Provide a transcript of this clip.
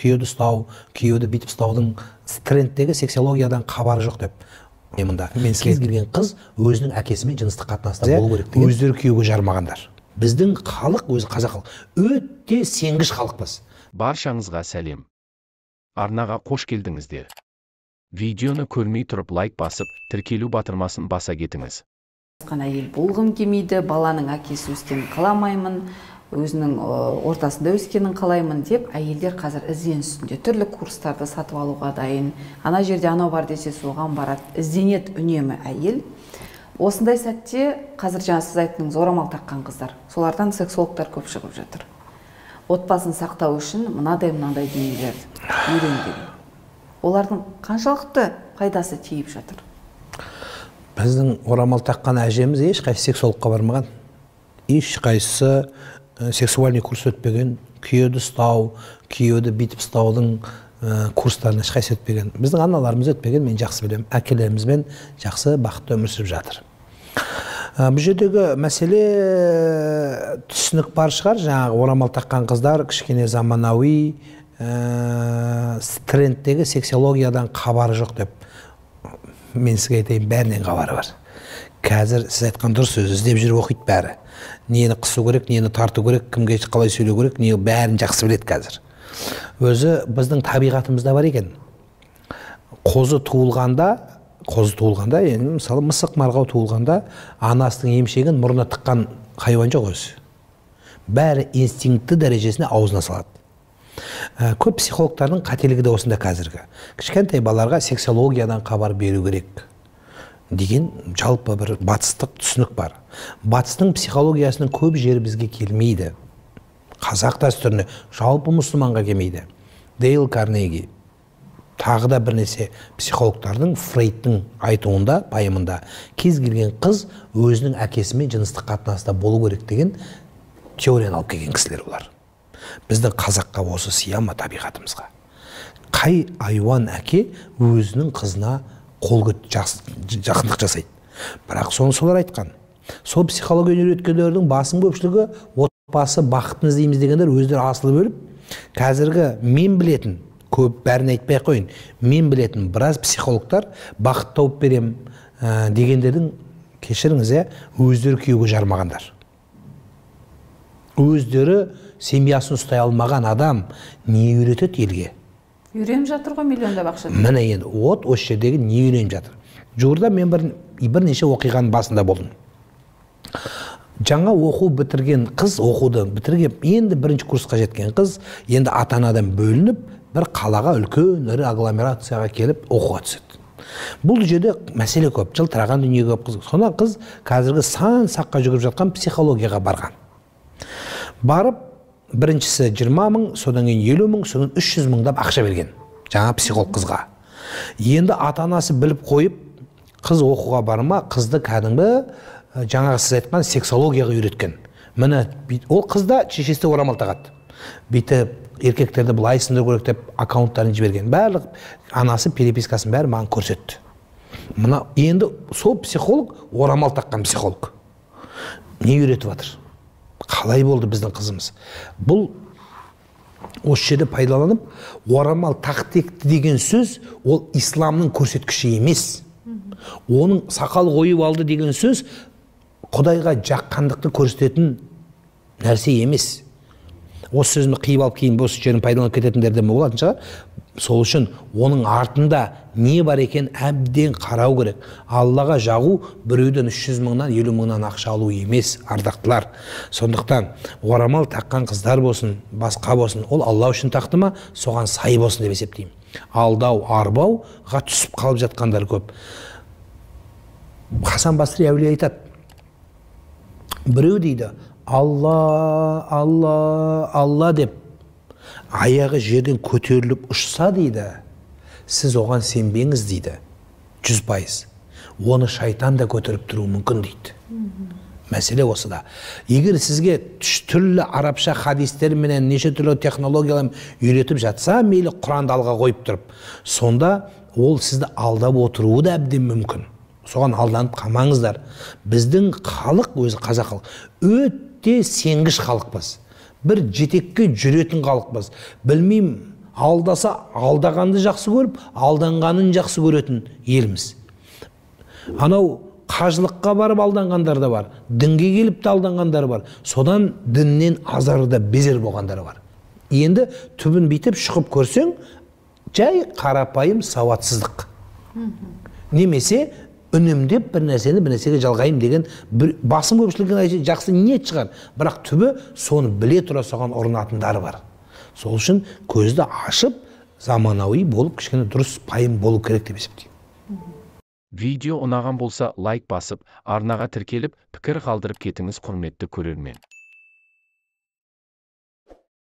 күйеуді ұстау, күйеуді бүйтіп ұстаудың трендтегі сексиологиядан хабары жоқ деп. Мында кез келген қыз өзінің әкесімен жыныстық қатынаста болу керек деген. Өздері күйеуге жармағандар. Біздің халық, өзі қазақ халық, өте сенгіш халықпыз. Баршаңызға сәлем. Арнаға қош келдіңіздер. Видеоны көрмей тұрып лайк басып, тіркелу батырмасын баса кетіңіз. Әйел болғым келмейді, баланың әкесі өскенін қаламаймын, өзінің ортасында өскенін қалаймын деп, әйелдер қазір ізденісінде түрлі курстарды сатып алуға дайын. Ана жерде анау бар десе соған барады. Ізденет үнемі әйел. Осындай сәтте қазір жаңа сіз айттыңыз, орамал таққан қыздар. Солардан сексологтар көп шығып жатыр. Отбасын сақтау үшін мынадай дүниелерді үйренген. Олардың қаншалықты пайдасы тиіп жатыр? Біздің орамал таққан әжеміз ешқайсы сексологқа бармаған. Ешқайсысы сексуальный курс өтпеген, күйеуді ұстау, күйеуді бүйтіп ұстаудың курстарына ешқайсы өтпеген. Біздің аналарымыз өтпеген, мен жақсы білемін. Әкелерімізбен жақсы бақытты өмір сүріп жатыр. Бұл жердегі мәселе түсінік бар шығар, жаңағы орамал таққан қыздар кішкене заманауи трендтегі сексиологиядан хабары жоқ деп. Мен сізге айтайын, бәрінен хабары бар. Қазір сіз айтқан дұрыс сөз, іздеп жүріп оқиды бәрі. Нені қысу керек, нені тарту керек, кімге қалай сөйлеу керек, не бәрін жақсы біледі қазір. Өзі біздің табиғатымызда бар екен. Қозы туылғанда, енді мысалы мысық марғау туылғанда, анасының емшегін мұрнына тыққан хайуан жоқ өзі. Бәрі инстинкті дәрежесіне аузына салады. Көп психологтардың қателігі де осында қазіргі. Кішкентай балаларға сексологиядан хабар беру керек деген жалпы бір батыстық түсінік бар. Батыстың психологиясының көп жері бізге келмейді. Қазақ дәстүріне, жалпы мұсылманға келмейді. Дейл Карнеги, тағы да бірнеше психологтардың, Фрейдтің айтуында, пайымында, кез келген қыз өзінің әкесімен жыныстық қатынаста болу керек деген теорияны алып келген кісілер олар. Біздің қазаққа осы сияма табиғатымызға. Қай айуан әке өзінің қызына жақындық жасайды. Бірақ соны солар айтқан. Сол психология үйреткендердің басың көпшілігі отбасы бақытын іздейміз дегендер өздері асылып өліп, қазіргі мен білетін, көп бәрін айтпай қойын, мен білетін біраз психологтар бақыт тауып берем дегендердің, кешіріңіз, өздері күйеуге жармағандар. Өздері семьясын ұстай алмаған адам не үйретеді елге? Үйреніп жатыр ғой миллиондап ақша. Міне енді, осы жердегі не үйреніп жатыр? Жуырда мен бірнеше оқиғаның басында болдым. Жаңа оқу бітірген қыз, оқуды бітірген, енді бірінші курсқа жеткен қыз, енді ата-анадан бөлініп, бір қалаға үлкен ірі агломерацияға келіп оқуға түседі. Бұл жерде мәселе көп, жылтыраған дүние көп қыз. Сонда қыз қазіргі сан саққа жүгіріп жатқан психологияға барған. Барып, біріншісі 20 мың, содан кейін 50 мың, содан 300 мыңдап ақша берген. Жаңа психолог қызға. Енді ата-анасы біліп қойып, қыз оқуға барма, қызды кәдімгі жаңағы сіз айтқан сексологияға үйреткен. Міне, ол қызда шешесі орамал тағады. Бүйтіп, еркектерді былай сындыру керек деп аккаунттарын жіберген. Барлық анасы перепискасын бәрі маған көрсетті. Мына енді сол психолог орамал таққан психолог. Не үйретіп жатыр? Қалай болды біздің қызымыз? Бұл осы жерде пайдаланып, орамал тақтекті деген сөз, ол исламның көрсеткіші емес. Оның сақал қойып алды деген сөз, Құдайға жаққандықты көрсететін нәрсе емес. Осы сөзімді қиып алып кейін осы жерін пайдаланып кететіндерден болатын шығар. Сол үшін оның артында не бар екен әбден қарау керек. Аллаға жағу біреуден 300 мыңнан 50 мыңнан ақша алу емес, ардақтылар. Сондықтан орамал таққан қыздар болсын, басқа болсын, ол Алла үшін тақты ма, соған сай болсын деп есептеймін. Алдау, арбауға түсіп қалып жатқандар көп. Хасан Басри әулие айтады, біреу дейді, Алла, Алла, Алла деп аяғы жерден көтеріліп ұшса дейді, сіз оған сенбеңіз дейді, 100%. Оны шайтан да көтеріп тұру мүмкін дейді. Мәселе осыда. Егер сізге түрлі арабша хадистер менен неше түрлі технологиялар үйретіп жатса, мейлі Құранды алға қойып тұрып, сонда ол сізді алдап отыруы да әбден мүмкін. Соған алданып қалмаңыздар. Біздің халық, өзі қазақ халық, өте сенгіш халықпыз. Бір жетекке жүретін халықпыз. Білмеймін, алдаса алдағанды жақсы көріп, алданғанын жақсы көретін елміз. Анау қажылыққа барып алданғандар да бар, дінге келіп те алданғандар бар, содан діннен азарда безер болғандар бар. Енді түбін битіп шығып көрсең, жай қарапайым сауатсыздық. Немесе үнемдеп бір нәрсеге жалғайым деген басым көпшілігін жақсы ниет шығар, бірақ түбі соны біле тұра соған ұрынатындары бар. Сол үшін көзді ашып, заманауи болып, кішкене дұрыс пайым болу керек деп есептеймін. Видео ұнаған болса лайк басып, арнаға тіркеліп, пікір қалдырып кетіңіз құрметті көрермен.